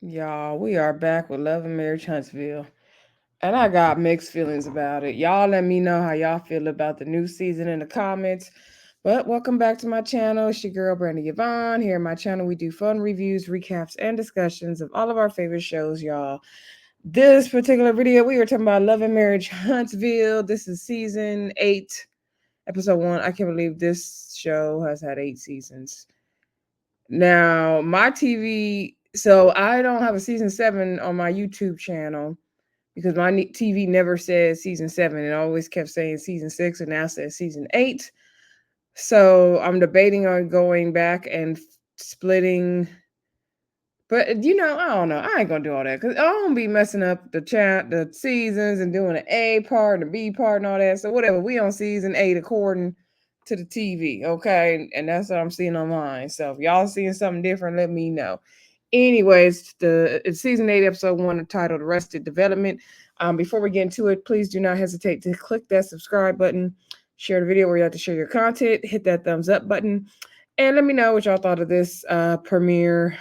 Y'all, we are back with Love and Marriage Huntsville. And I got mixed feelings about it. Y'all let me know how y'all feel about the new season in the comments. But welcome back to my channel. It's your girl, Brandy Yvonne. Here on my channel, we do fun reviews, recaps, and discussions of all of our favorite shows, y'all. This particular video, we are talking about Love and Marriage Huntsville. This is season 8, episode 1. I can't believe this show has had 8 seasons. Now, my TV, so I don't have a season 7 on my YouTube channel because my TV never says season 7. It always kept saying season 6 and now says season 8. So I'm debating on going back and splitting. But I don't know. I ain't gonna do all that because I don't be messing up the seasons and doing an A part and a B part and all that. So whatever, we on season 8 according to the TV, okay? And that's what I'm seeing online. So if y'all seeing something different, let me know. Anyways, it's season 8, episode 1, titled Arrested Development. Before we get into it, please do not hesitate to click that subscribe button, share the video where you have to share your content, hit that thumbs up button, and let me know what y'all thought of this premiere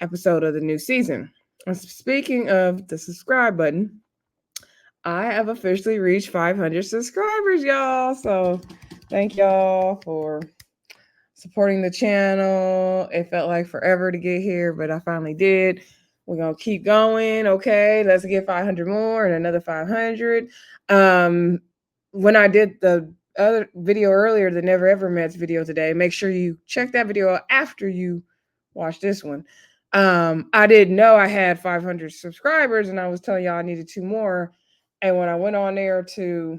episode of the new season. And speaking of the subscribe button, I have officially reached 500 subscribers, y'all. So thank y'all for supporting the channel. It felt like forever to get here, but I finally did. We're going to keep going. Okay, let's get 500 more and another 500. When I did the other video earlier, the Never Ever Mets video today, make sure you check that video out after you watch this one. I didn't know I had 500 subscribers, and I was telling y'all I needed 2 more. And when I went on there to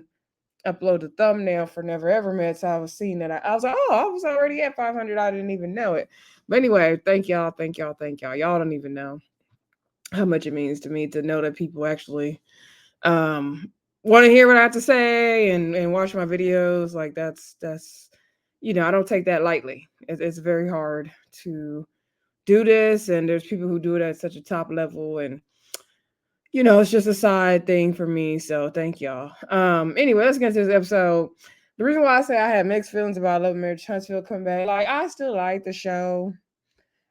upload the thumbnail for Never Ever Met, so I was seeing that I was like, oh, I was already at 500. I didn't even know it. But anyway, thank y'all, thank y'all, thank y'all. Y'all don't even know how much it means to me to know that people actually want to hear what I have to say and watch my videos. Like that's I don't take that lightly. It's very hard to do this, and there's people who do it at such a top level, and it's just a side thing for me. So thank y'all. Anyway, let's get into this episode. The reason why I say I had mixed feelings about Love and Marriage Huntsville come back, like I still like the show.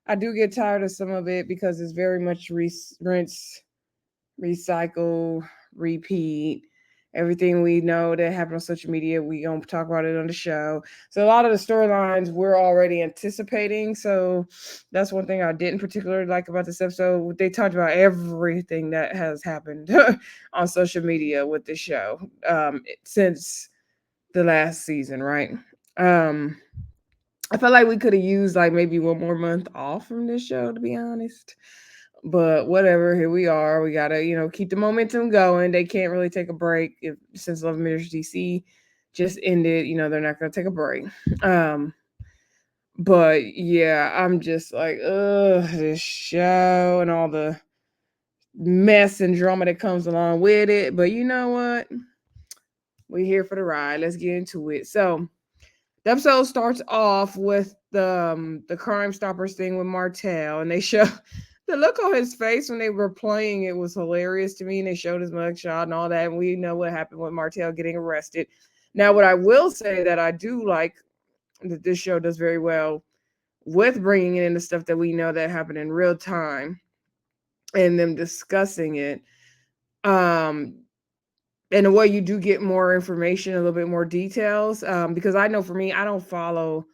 I do get tired of some of it because it's very much rinse, recycle, repeat. Everything we know that happened on social media, we gonna talk about it on the show. So a lot of the storylines we're already anticipating. So that's one thing I didn't particularly like about this episode. They talked about everything that has happened on social media with this show since the last season, right? Um, I felt like we could have used like maybe one more month off from this show, to be honest. But whatever, here we are. We gotta, keep the momentum going. They can't really take a break since Love and Marriage DC just ended. They're not gonna take a break. Um, but yeah, I'm just like, ugh, this show and all the mess and drama that comes along with it. But you know what? We're here for the ride. Let's get into it. So the episode starts off with the Crime Stoppers thing with Martell, and they show the look on his face when they were playing it was hilarious to me, and they showed his mugshot and all that, and we know what happened with Martell getting arrested. Now, what I will say that I do like that this show does very well with bringing in the stuff that we know that happened in real time and them discussing it. Um, in a way, you do get more information, a little bit more details. Because I know for me, I don't follow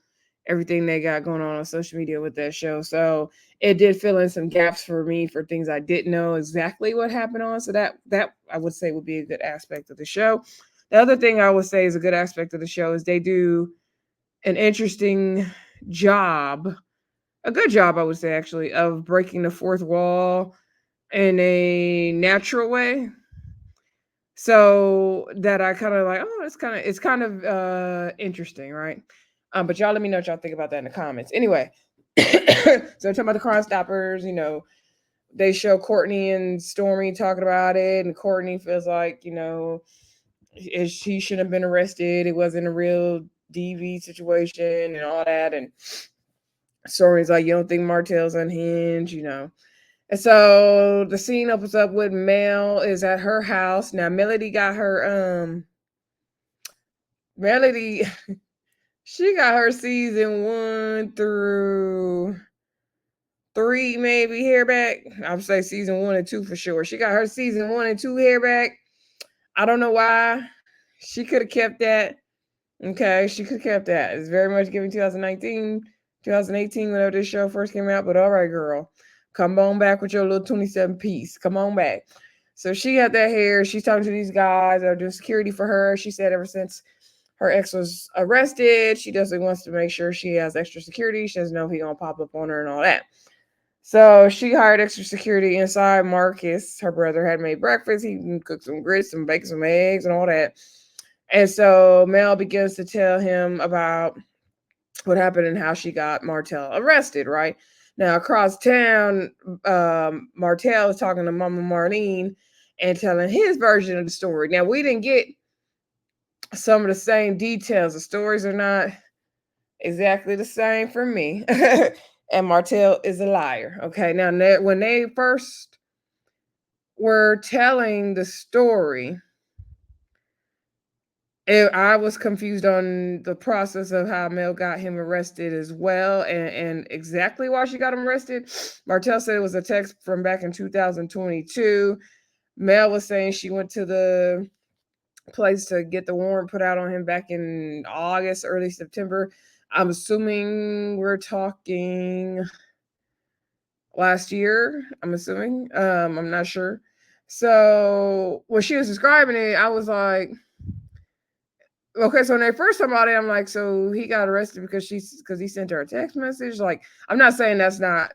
everything they got going on social media with that show. So it did fill in some gaps for me for things I didn't know exactly what happened on. So that I would say would be a good aspect of the show. The other thing I would say is a good aspect of the show is they do an interesting job, a good job, I would say actually, of breaking the fourth wall in a natural way. So that I kind of like, oh, it's kind of interesting, right? But y'all let me know what y'all think about that in the comments. Anyway, so talking about the Crime Stoppers, they show Courtney and Stormy talking about it, and Courtney feels like, she shouldn't have been arrested. It wasn't a real DV situation and all that. And Stormy's like, you don't think Martell's unhinged. And so the scene opens up with Mel is at her house. Now Melody she got her season 1 through three maybe hair back. I would say season 1 and 2 for sure. She got her season 1 and 2 hair back. I don't know why. She could have kept that. Okay, she could have kept that. It's very much giving 2019, 2018, whenever this show first came out. But all right, girl, come on back with your little 27 piece. Come on back. So she got that hair. She's talking to these guys that are doing security for her. She said ever since her ex was arrested, she definitely wants to make sure she has extra security. She doesn't know if he's gonna pop up on her and all that. So she hired extra security inside. Marcus, her brother, had made breakfast. He cooked some grits, some bacon, some eggs, and all that. And so Mel begins to tell him about what happened and how she got Martell arrested, right? Now, across town, Martell is talking to Mama Marlene and telling his version of the story. Now, we didn't get some of the same details. The stories are not exactly the same for me. And Martell is a liar. Okay. Now, when they first were telling the story, I was confused on the process of how Mel got him arrested as well, and exactly why she got him arrested. Martell said it was a text from back in 2022. Mel was saying she went to the place to get the warrant put out on him back in August, early September. I'm assuming we're talking last year. I'm assuming. I'm not sure. So when she was describing it, I was like, okay, so when they first talked about it, I'm like, so he got arrested because he sent her a text message. Like, I'm not saying that's not,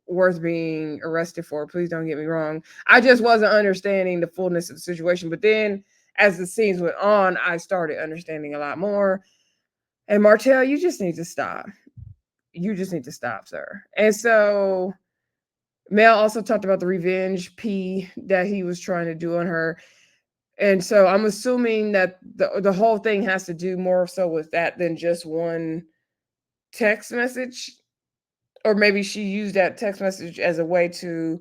worth being arrested for. Please don't get me wrong. I just wasn't understanding the fullness of the situation. But then as the scenes went on, I started understanding a lot more. And Martell, you just need to stop. You just need to stop, sir. And so Mel also talked about the revenge P that he was trying to do on her. And so I'm assuming that the whole thing has to do more so with that than just one text message. Or maybe she used that text message as a way to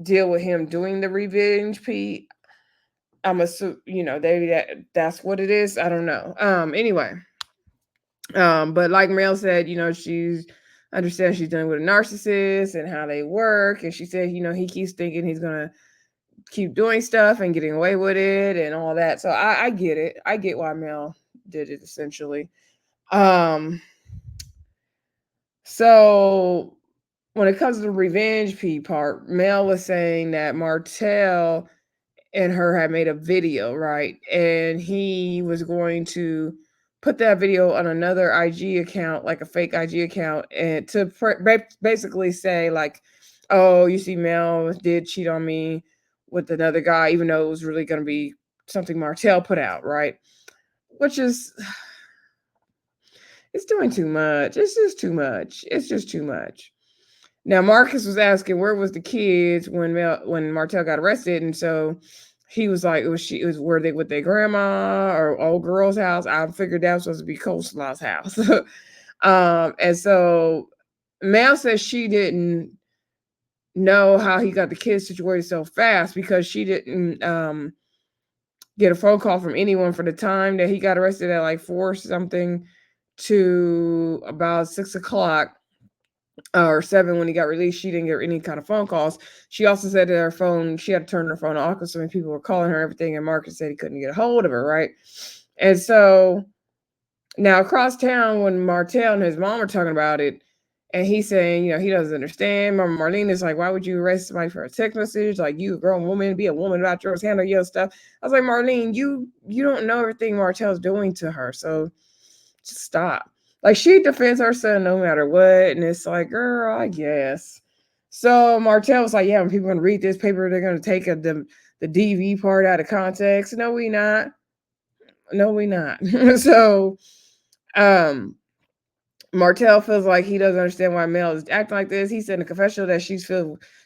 deal with him doing the revenge P. I'm assuming, maybe that's what it is. I don't know. Anyway. But like Mel said, she's understands she's dealing with a narcissist and how they work. And she said, he keeps thinking he's gonna keep doing stuff and getting away with it and all that. So I get it. I get why Mel did it essentially. Um so when it comes to the revenge P part, Mel was saying that Martell and her had made a video, right? And he was going to put that video on another IG account, like a fake IG account, and to basically say like, "Oh, you see, Mel did cheat on me with another guy," even though it was really going to be something Martell put out, right? Which is, it's doing too much. It's just too much. It's just too much. Now Marcus was asking where was the kids when Martell got arrested, and so he was like, it was were they with their grandma or old girl's house? I figured that was supposed to be Coleslaw's house. And so Mel says she didn't know how he got the kids situated so fast because she didn't get a phone call from anyone for the time that he got arrested at like 4 something to about 6 o'clock or 7 when he got released. She didn't get any kind of phone calls. She also said that her phone, she had to turn her phone off because so many people were calling her and everything. And Marcus said he couldn't get a hold of her, right? And so now across town, when Martell and his mom are talking about it, and he's saying, he doesn't understand. Mama Marlene is like, why would you arrest somebody for a text message? Like, you a grown woman, be a woman about yours, handle your stuff. I was like, Marlene, you don't know everything Martell's doing to her, so just stop. Like, she defends her son no matter what, and it's like, girl, I guess. So Martell was like, yeah, when people are gonna read this paper, they're gonna take the DV part out of context. No, we not. No, we not. So um Martell feels like he doesn't understand why Mel is acting like this. He said in a confessional that she's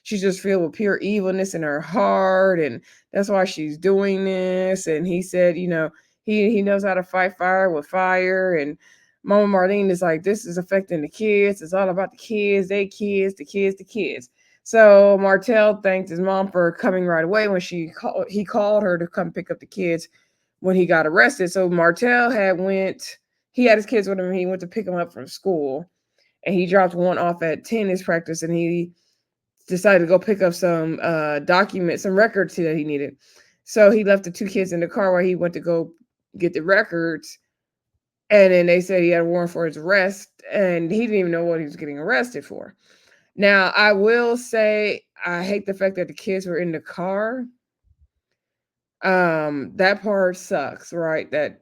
just filled with pure evilness in her heart, and that's why she's doing this. And he said, he knows how to fight fire with fire. And Mama Marlene is like, this is affecting the kids. It's all about the kids, they kids, the kids, the kids. So Martell thanked his mom for coming right away when he called her to come pick up the kids when he got arrested. So Martell he had his kids with him. He went to pick them up from school. and he dropped one off at tennis practice, and he decided to go pick up some documents, some records that he needed. So he left the two kids in the car while he went to go get the records. And then they said he had a warrant for his arrest, and he didn't even know what he was getting arrested for. Now, I will say I hate the fact that the kids were in the car. That part sucks, right? That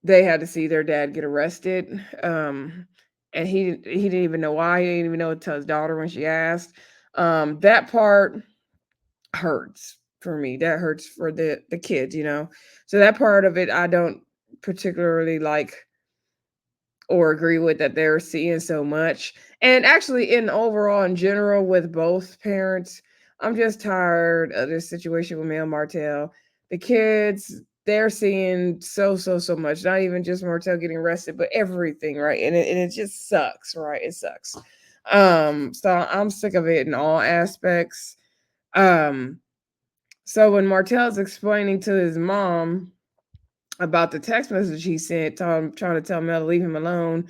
they had to see their dad get arrested. And he didn't even know why. He didn't even know what to tell his daughter when she asked. That part hurts for me. That hurts for the kids, you know. So that part of it I don't particularly like or agree with, that they're seeing so much. And actually, in overall, in general, with both parents, I'm just tired of this situation with Mel Martell. The kids, they're seeing so much. Not even just Martell getting arrested, but everything, right? And it just sucks, right? It sucks. So I'm sick of it in all aspects. Um, so when Martell's explaining to his mom about the text message he sent, trying to tell Mel to leave him alone,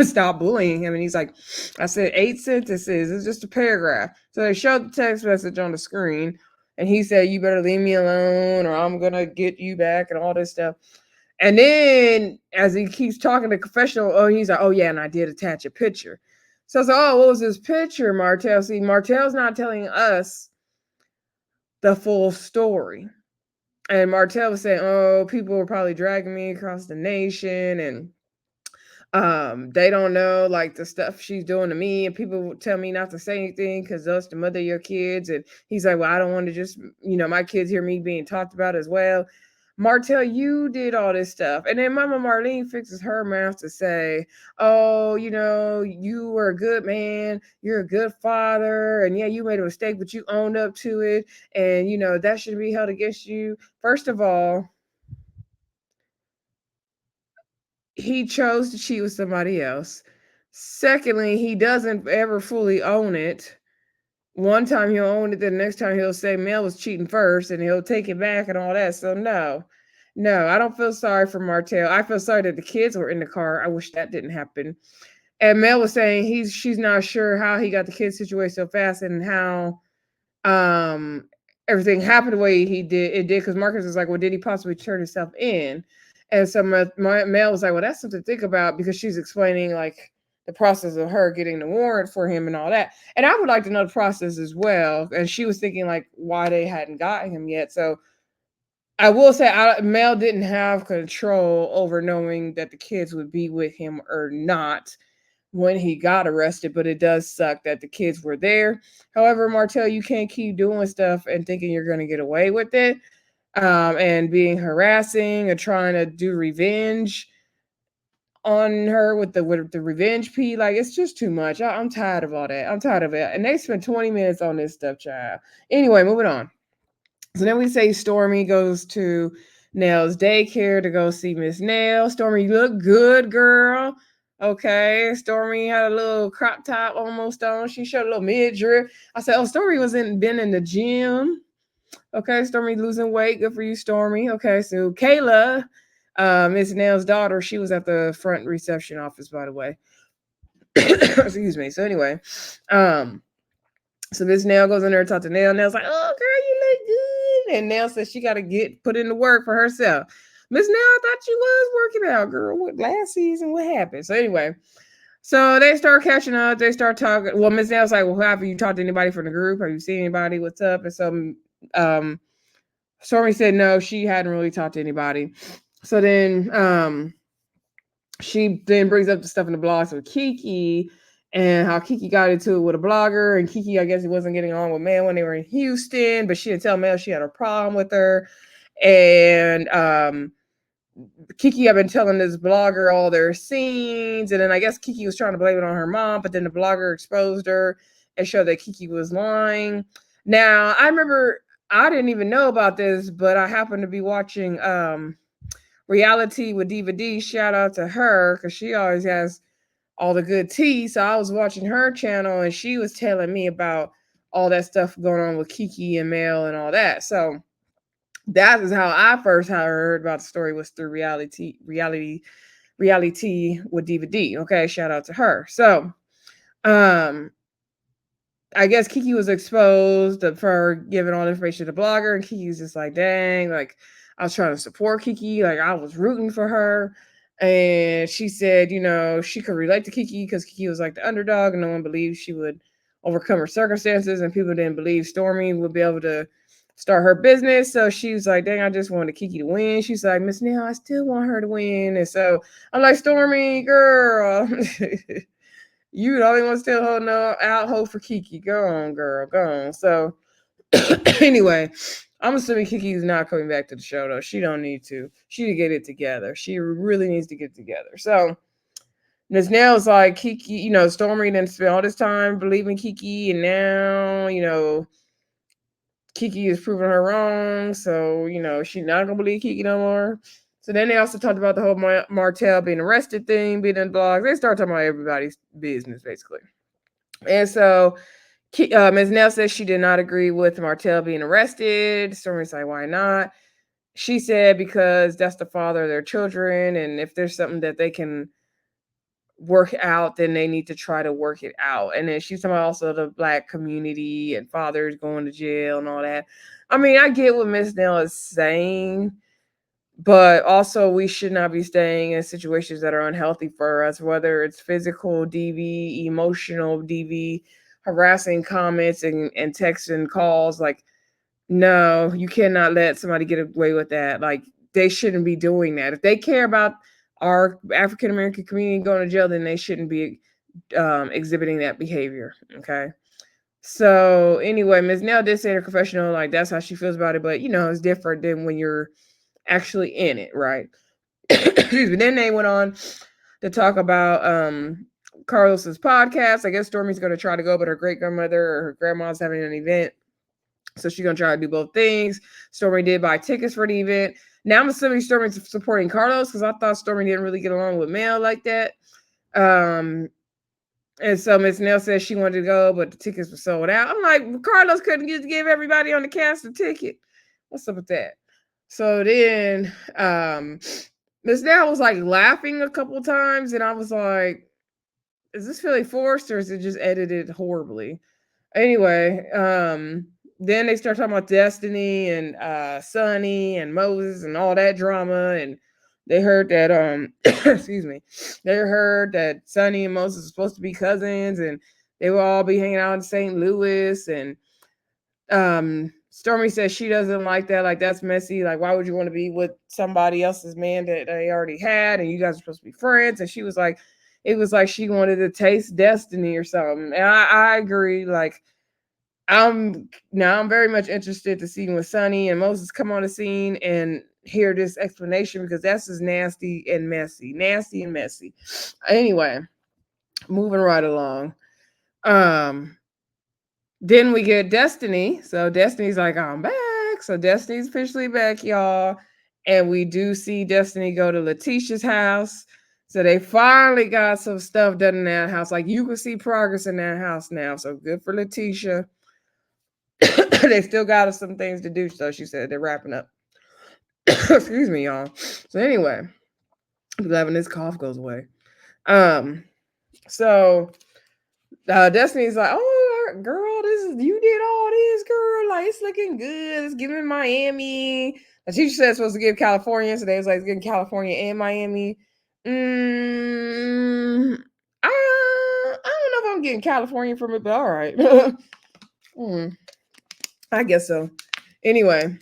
stop bullying him. And he's like, I said 8 sentences. It's just a paragraph. So they showed the text message on the screen. And he said, you better leave me alone or I'm going to get you back and all this stuff. And then as he keeps talking to confessional, he's like, oh, yeah, and I did attach a picture. So I was like, oh, what was this picture, Martell? See, Martell's not telling us the full story. And Martell was saying, oh, people were probably dragging me across the nation, and they don't know like the stuff she's doing to me, and people would tell me not to say anything because that's the mother of your kids. And he's like, well, I don't want to just, my kids hear me being talked about as well. Martell, you did all this stuff. And then Mama Marlene fixes her mouth to say, oh, you were a good man, you're a good father, and yeah, you made a mistake, but you owned up to it, and that should be held against you. First of all, he chose to cheat with somebody else. Secondly, he doesn't ever fully own it. One time he'll own it, the next time he'll say Mel was cheating first, and he'll take it back and all that. So no, I don't feel sorry for Martell. I feel sorry that the kids were in the car. I wish that didn't happen. And Mel was saying she's not sure how he got the kids situated so fast and how um everything happened the way he did. It did because Marcus was like, well, did he possibly turn himself in? And so my Mel was like, well, that's something to think about, because she's explaining like the process of her getting the warrant for him and all that. And I would like to know the process as well. And she was thinking like why they hadn't got him yet. So I will say Mel didn't have control over knowing that the kids would be with him or not when he got arrested, but it does suck that the kids were there. However, Martell, you can't keep doing stuff and thinking you're going to get away with it, and being harassing or trying to do revenge on her with the revenge P. Like, it's just too much. I'm tired of all that. I'm tired of it. And they spent 20 minutes on this stuff, child. Anyway, moving on. So then we say Stormy goes to Nell's daycare to go see Miss Nell. Stormy, you look good, girl. Okay, Stormy had a little crop top almost on. She showed a little midriff. I said, oh, Stormy been in the gym. Okay, Stormy losing weight. Good for you, Stormy. Okay, so Kayla, Miss Nell's daughter, she was at the front reception office, by the way. Excuse me. So anyway, so Miss Nell goes in there and talks to Nell. Nell's like, oh, girl, you look good. And Nell says she got to put in the work for herself. Miss Nell, I thought you was working out, girl. What last season? What happened? So anyway, so they start catching up. They start talking. Well, Miss Nell's like, well, have you talked to anybody from the group? Have you seen anybody? What's up? And so Stormy said no, she hadn't really talked to anybody. So then she then brings up the stuff in the blogs with Kiki, and how Kiki got into it with a blogger, and Kiki, I guess, he wasn't getting on with Mel when they were in Houston, but she didn't tell Mel she had a problem with her. And Kiki had been telling this blogger all their scenes, and then I guess Kiki was trying to blame it on her mom, but then the blogger exposed her and showed that Kiki was lying. Now, I remember I didn't even know about this, but I happened to be watching Reality with Diva D. Shout out to her, because she always has all the good tea. So I was watching her channel, and she was telling me about all that stuff going on with Kiki and Mel and all that. So that is how I first heard about the story, was through reality reality with Diva D. Okay, shout out to her. So, um, I guess Kiki was exposed for giving all the information to the blogger, and Kiki's just like, dang, like I was trying to support Kiki, like I was rooting for her. And she said, she could relate to Kiki because Kiki was like the underdog, and no one believed she would overcome her circumstances, and people didn't believe Stormy would be able to start her business. So she was like, dang, I just wanted Kiki to win. She's like, Miss Nell, I still want her to win. And so I'm like, Stormy, girl. You the only one still holding out hope for Kiki. Go on, girl. Go on. So anyway, I'm assuming Kiki's not coming back to the show though. She don't need to. She need to get it together. She really needs to get it together. So Miss Nell's like Kiki, Stormy didn't spend all this time believing Kiki, and now, Kiki is proving her wrong. So, she's not gonna believe Kiki no more. So then they also talked about the whole Martell being arrested thing, being in the blogs. They start talking about everybody's business, basically. And so Ms. Nell says she did not agree with Martell being arrested. Stormy's like, why not? She said because that's the father of their children, and if there's something that they can work out, then they need to try to work it out. And then she's talking about also the Black community and fathers going to jail and all that. I mean, I get what Ms. Nell is saying, but also we should not be staying in situations that are unhealthy for us, whether it's physical DV, emotional DV, harassing comments and texts and calls. Like, no, you cannot let somebody get away with that. Like, they shouldn't be doing that. If they care about our African American community going to jail, then they shouldn't be exhibiting that behavior. Okay. So anyway, Ms. Nell did say in her confessional, like that's how she feels about it, but it's different than when you're actually in it, right? Excuse me. Then they went on to talk about Carlos's podcast. I guess Stormy's going to try to go, but her great grandmother or her grandma's having an event, so she's going to try to do both things. Stormy did buy tickets for the event. Now I'm assuming Stormy's supporting Carlos because I thought Stormy didn't really get along with Mel like that. And so Miss Nell says she wanted to go, but the tickets were sold out. I'm like, Carlos couldn't just give everybody on the cast a ticket. What's up with that? So then Miss Nell was like laughing a couple times, and I was like, is this really forced or is it just edited horribly? Anyway, then they start talking about Destiny and Sunny and Moses and all that drama, and they heard that excuse me, they heard that Sunny and Moses are supposed to be cousins, and they will all be hanging out in St. Louis. And Stormy says she doesn't like that, like that's messy. Like, why would you want to be with somebody else's man that they already had, and you guys are supposed to be friends? And she was like, it was like she wanted to taste Destiny or something. And I agree. Like, I'm very much interested to see when Sonny and Moses come on the scene and hear this explanation, because that's just nasty and messy. Nasty and messy. Anyway, moving right along. Then we get Destiny. So Destiny's like, I'm back. So Destiny's officially back, y'all. And we do see Destiny go to Leticia's house. So they finally got some stuff done in that house. Like, you can see progress in that house now. So good for Leticia. They still got some things to do, so she said they're wrapping up. Excuse me, y'all. So anyway, I'm glad when this cough goes away. So Destiny's like, oh girl, you did all this, girl. Like, it's looking good. It's giving Miami. The teacher said it's supposed to give California, so they was like, it's giving California and Miami. I don't know if I'm getting California from it, but all right. I guess so. Anyway,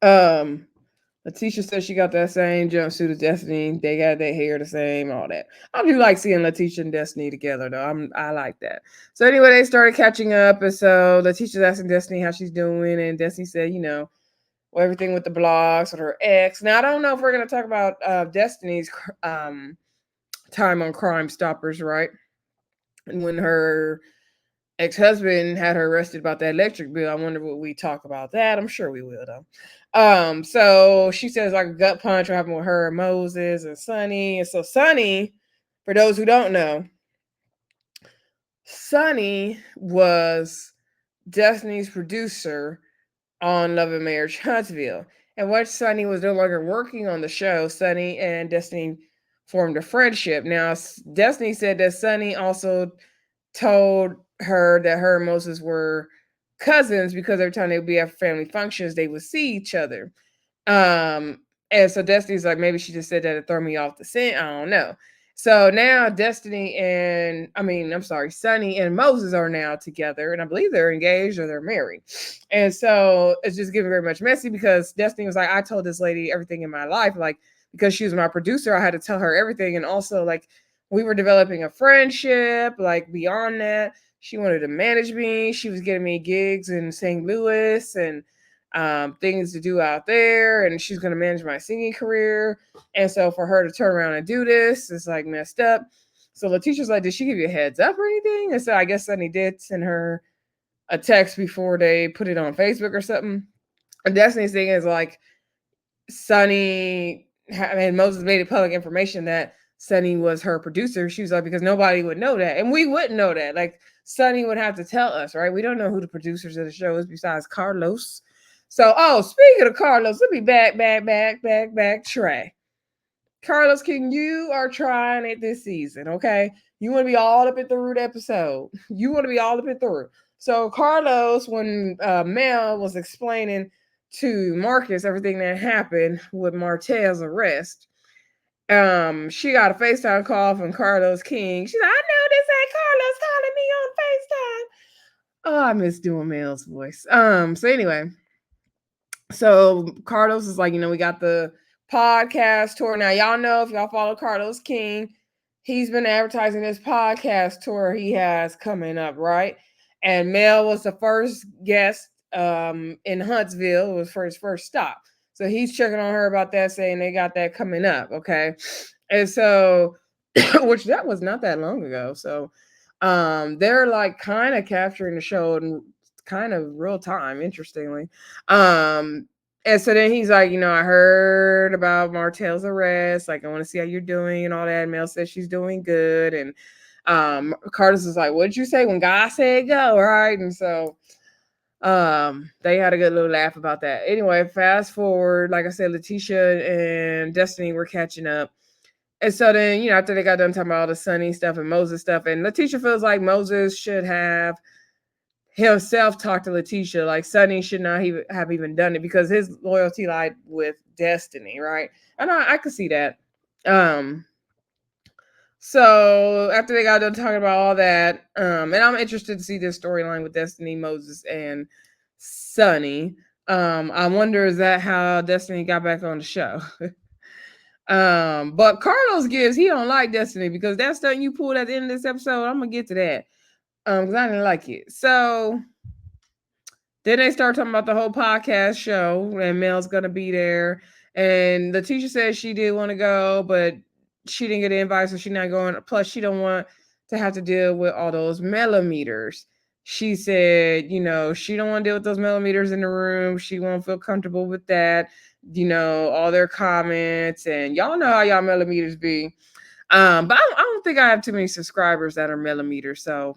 Leticia said she got that same jumpsuit as Destiny. They got their hair the same, all that. I do like seeing Leticia and Destiny together, though. I like that. So anyway, they started catching up, and so Leticia's asking Destiny how she's doing, and Destiny said, everything with the blogs with her ex. Now I don't know if we're gonna talk about Destiny's time on Crime Stoppers, right? And when her ex-husband had her arrested about that electric bill. I wonder what we talk about that. I'm sure we will, though. So she says like a gut punch what happened with her and Moses and Sonny. And so Sonny, for those who don't know, Sonny was Destiny's producer on Love and Marriage Huntsville. And once Sonny was no longer working on the show, Sonny and Destiny formed a friendship. Now, Destiny said that Sunny also told her that her and Moses were cousins because every time they would be at family functions, they would see each other. Um, and so Destiny's like, maybe she just said that to throw me off the scent. I don't know. So now Sunny and Moses are now together, and I believe they're engaged or they're married. And so it's just getting very much messy because Destiny was like, I told this lady everything in my life, like because she was my producer, I had to tell her everything. And also, like, we were developing a friendship, like beyond that. She wanted to manage me. She was getting me gigs in St. Louis and things to do out there, and she's going to manage my singing career. And so for her to turn around and do this, it's like messed up. So Leticia's like, did she give you a heads up or anything? And so I guess Sunny did send her a text before they put it on Facebook or something. And Destiny's thing is like, Moses made it public information that Sunny was her producer. She was like, because nobody would know that. And we wouldn't know that. Like, Sunny would have to tell us, right? We don't know who the producers of the show is besides Carlos. So, speaking of Carlos, let me back Trey. Carlos King, you are trying it this season, okay? You want to be all up at the root episode. You want to be all up at the root. So Carlos, when Mel was explaining to Marcus everything that happened with Martell's arrest, she got a FaceTime call from Carlos King. She's like, I know this ain't Carlos calling me on FaceTime. Oh, I miss doing Mel's voice. So anyway, so Carlos is like, we got the podcast tour. Now, y'all know, if y'all follow Carlos King, he's been advertising this podcast tour he has coming up, right? And Mel was the first guest in Huntsville. It was for his first stop. So he's checking on her about that, saying they got that coming up, okay? And so, which that was not that long ago. So they're like kind of capturing the show in kind of real time, interestingly. And so then he's like, I heard about Martell's arrest. Like, I want to see how you're doing and all that. And Mel says she's doing good. And Curtis is like, what'd you say when God said go? Right. And so they had a good little laugh about that. Anyway, fast forward, like I said, Leticia and Destiny were catching up. And so then, after they got done talking about all the Sunny stuff and Moses stuff, and Leticia feels like Moses should have himself talk to Leticia, like Sunny should not have even done it because his loyalty lied with Destiny, right? And I could see that. So after they got done talking about all that, and I'm interested to see this storyline with Destiny, Moses, and Sunny. I wonder, is that how Destiny got back on the show? But Carlos he don't like Destiny because that stuff you pulled at the end of this episode, I'm gonna get to that. Because I didn't like it. So then they start talking about the whole podcast show, and Mel's gonna be there. And Leticia said she did want to go, but she didn't get an invite, so she's not going. Plus, she don't want to have to deal with all those millimeters. She said, she don't want to deal with those millimeters in the room. She won't feel comfortable with that. All their comments, and y'all know how y'all millimeters be. But I don't think I have too many subscribers that are millimeters, so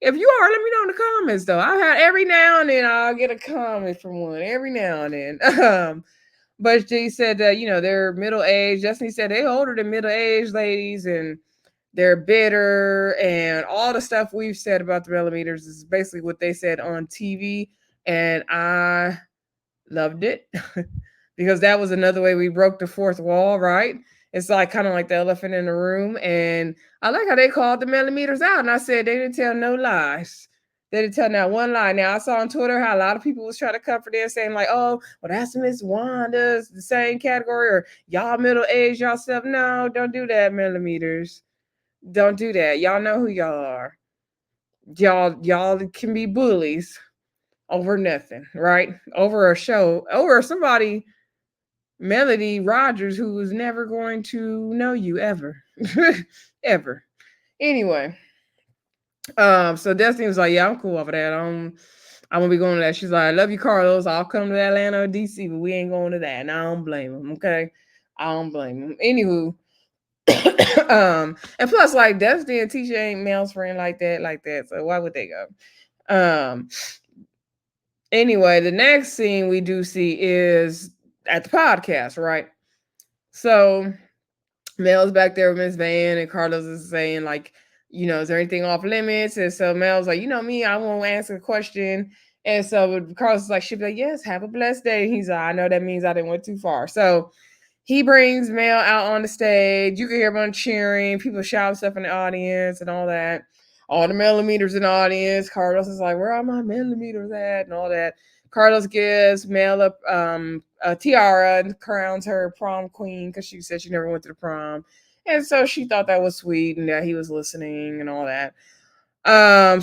if you are, let me know in the comments though. I've had every now and then I'll get a comment from one every now and then. But she said that, they're middle aged. Destiny said they older than middle aged ladies and they're bitter, and all the stuff we've said about the millimeters is basically what they said on TV. And I loved it because that was another way we broke the fourth wall, right? It's like kind of like the elephant in the room. And I like how they called the millimeters out. And I said they didn't tell no lies. They didn't tell not one lie. Now I saw on Twitter how a lot of people was trying to comfort them, saying like, "Oh, well, that's Miss Wanda's the same category," or "Y'all middle aged yourself." No, don't do that, millimeters. Don't do that. Y'all know who y'all are. Y'all can be bullies over nothing, right? Over a show, over somebody, Melody Rogers, who was never going to know you ever. Ever. Anyway, so Destiny was like, yeah, I'm cool over that. I'm gonna be going to that. She's like, I love you, Carlos. I'll come to Atlanta or DC, but we ain't going to that. And I don't blame him, okay? I don't blame him. Anywho, and plus, like, Destiny and Tisha ain't Mel's friend like that. So why would they go? Anyway, the next scene we do see is at the podcast, right? So Mel's back there with Miss Van, and Carlos is saying like, is there anything off limits? And so Mel's like, me, I won't answer a question. And so Carlos is like, she'll be like, yes, have a blessed day. And he's like, I know that means I didn't went too far. So he brings Mel out on the stage. You can hear everyone cheering, people shouting stuff in the audience and all that. All the millimeters in the audience. Carlos is like, where are my millimeters at? And all that. Carlos gives Mel a tiara and crowns her prom queen because she said she never went to the prom. And so she thought that was sweet and that he was listening and all that.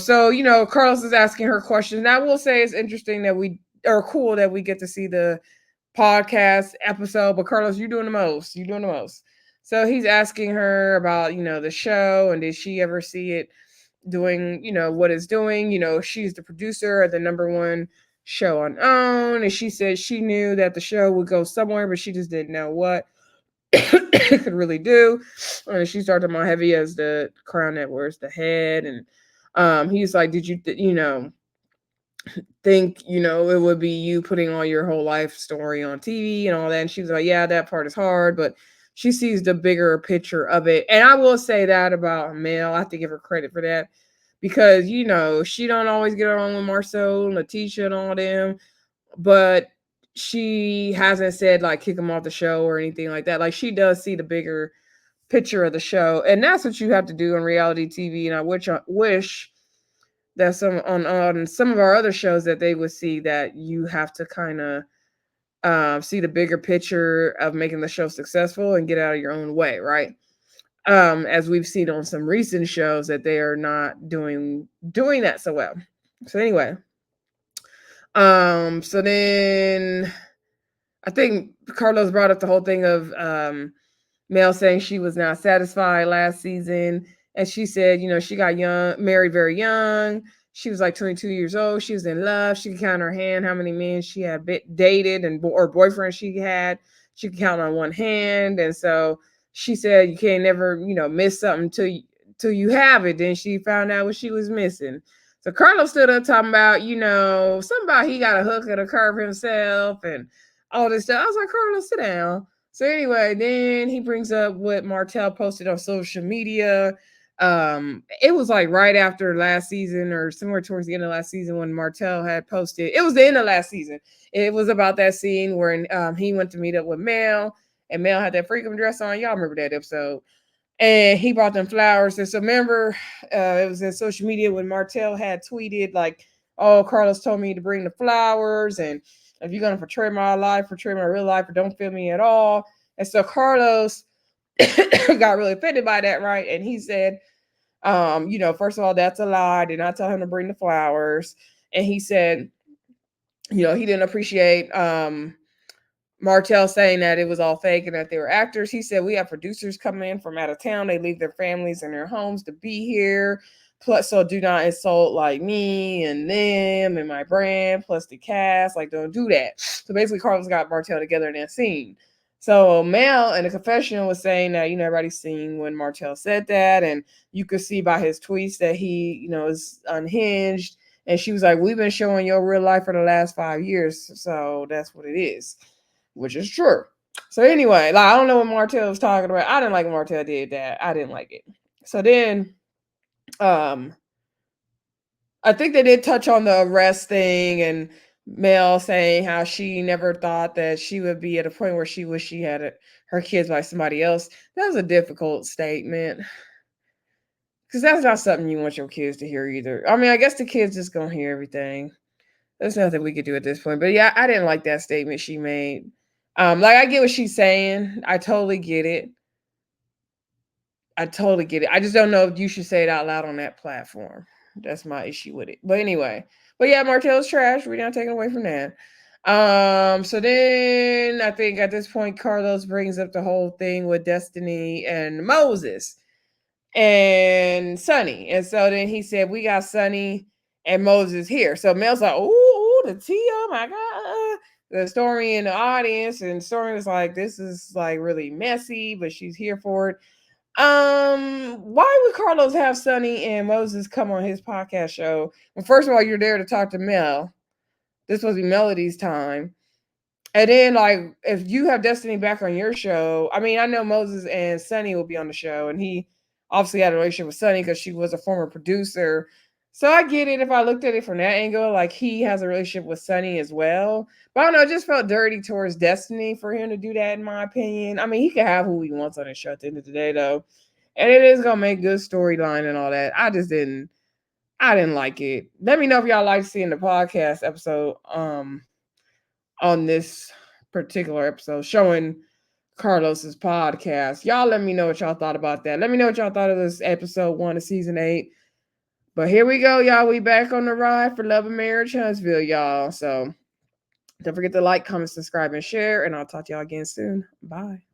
So Carlos is asking her questions. And I will say it's interesting that we are cool that we get to see the podcast episode, but Carlos, you're doing the most. You're doing the most. So he's asking her about, the show and did she ever see it doing, what it's doing. She's the producer of the number one show on OWN. And she said she knew that the show would go somewhere, but she just didn't know what it could really do. And she started my heavy as the crown network's the head. And he's like, did you, think it would be you putting all your whole life story on TV and all that? And she was like, yeah, that part is hard, but she sees the bigger picture of it. And I will say that about Mel. I have to give her credit for that because she don't always get along with Marcel, Leticia, and all them, but she hasn't said like kick him off the show or anything like that. Like she does see the bigger picture of the show, and that's what you have to do in reality TV. And I wish that on some of our other shows that they would see that you have to kind of see the bigger picture of making the show successful and get out of your own way, right? As we've seen on some recent shows that they are not doing that so well. So anyway, so then I think Carlos brought up the whole thing of Mel saying she was not satisfied last season. And she said, she got married very young. She was like 22 years old. She was in love. She could count her hand how many men she had dated or boyfriends she had. She could count on one hand. And so she said, you can't never, miss something till you have it. Then she found out what she was missing. So Carlos stood up talking about, something about he got a hook and a curve himself and all this stuff. I was like, Carlos, sit down. So anyway, then he brings up what Martell posted on social media. It was like right after last season or somewhere towards the end of last season when Martell had posted. It was the end of last season. It was about that scene where he went to meet up with Mel and Mel had that freakum dress on. Y'all remember that episode? And he brought them flowers. And so remember, it was in social media when Martell had tweeted like, "Oh, Carlos told me to bring the flowers, and if you're gonna portray my life, portray my real life, or don't feel me at all." And so Carlos got really offended by that, right? And he said, first of all, that's a lie. I did not tell him to bring the flowers. And he said, he didn't appreciate Martell saying that it was all fake and that they were actors. He said, we have producers coming in from out of town. They leave their families and their homes to be here. Plus, so do not insult like me and them and my brand, plus the cast. Like, don't do that. So basically, Carlos got Martell together in that scene. So Mel in the confession was saying that, everybody's seen when Martell said that. And you could see by his tweets that he, is unhinged. And she was like, we've been showing your real life for the last 5 years. So that's what it is, which is true. So anyway, like I don't know what Martell was talking about. I didn't like when Martell did that. I didn't like it. So then um I think they did touch on the arrest thing and Mel saying how she never thought that she would be at a point where she wished she had her kids by somebody else. That was a difficult statement because that's not something you want your kids to hear either. I mean, I guess the kids just gonna hear everything. There's nothing we could do at this point. But yeah, I didn't like that statement she made. Like I get what she's saying. I totally get it. I totally get it. I just don't know if you should say it out loud on that platform. That's my issue with it. But anyway. But yeah, Martell's trash. We're not taking away from that. So then I think at this point Carlos brings up the whole thing with Destiny and Moses and Sonny. And so then he said, we got Sonny and Moses here. So Mel's like, ooh, the tea, oh my God. The Stormy in the audience, and Stormy was like, this is like really messy, but she's here for it. Why would Carlos have Sonny and Moses come on his podcast show? Well, first of all, you're there to talk to Mel. This was Melody's time. And then, like, if you have Destiny back on your show, I mean, I know Moses and Sunny will be on the show, and he obviously had a relationship with Sunny because she was a former producer. So I get it if I looked at it from that angle, like he has a relationship with Sunny as well. But I don't know, it just felt dirty towards Destiny for him to do that, in my opinion. I mean, he can have who he wants on his show at the end of the day, though, and it is gonna make good storyline and all that. I didn't like it. Let me know if y'all like seeing the podcast episode on this particular episode showing Carlos's podcast. Y'all let me know what y'all thought about that. Let me know what y'all thought of this episode 1 of season 8. But here we go, y'all. We back on the ride for Love and Marriage Huntsville, y'all. So don't forget to like, comment, subscribe, and share. And I'll talk to y'all again soon. Bye.